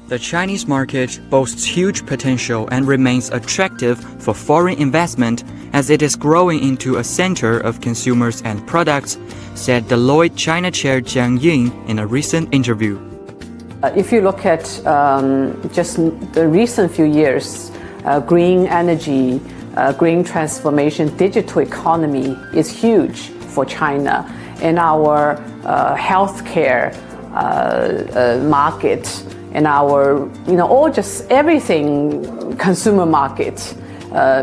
The Chinese market boasts huge potential and remains attractive for foreign investment as it is growing into a center of consumers and products, said Deloitte China Chair Jiang Ying in a recent interview. If you look at just the recent few years, green energy, green transformation, digital economy is huge for China. In our healthcare market, in our, all just everything consumer market,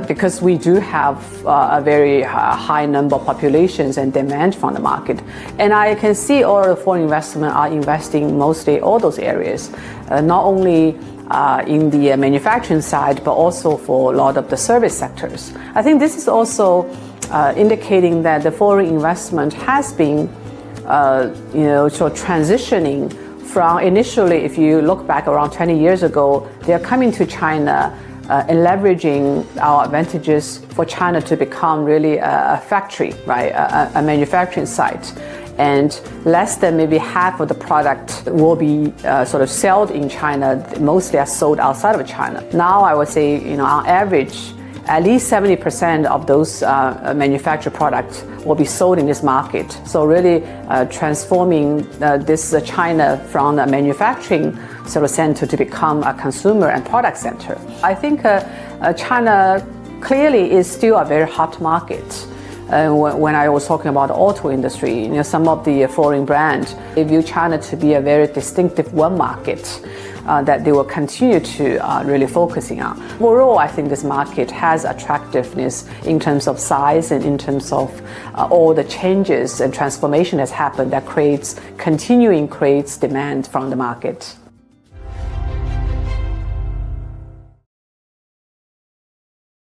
because we do have a very high number of populations and demand from the market. And I can see all the foreign investment are investing mostly all those areas, not only in the manufacturing side, but also for a lot of the service sectors. I think this is also indicating that the foreign investment has been, sort of transitioning from initially, if you look back around 20 years ago, they're coming to China and leveraging our advantages for China to become really a factory, right, a manufacturing site. And less than maybe half of the product will be sort of sold in China, mostly are sold outside of China. Now I would say, on average, at least 70% of those manufactured products will be sold in this market. So really transforming this China from a manufacturing sort of center to become a consumer and product center. I think China clearly is still a very hot market. When I was talking about the auto industry, some of the foreign brands, they view China to be a very distinctive one market that they will continue to really focusing on. Overall, I think this market has attractiveness in terms of size and in terms of all the changes and transformation that's happened that creates demand from the market.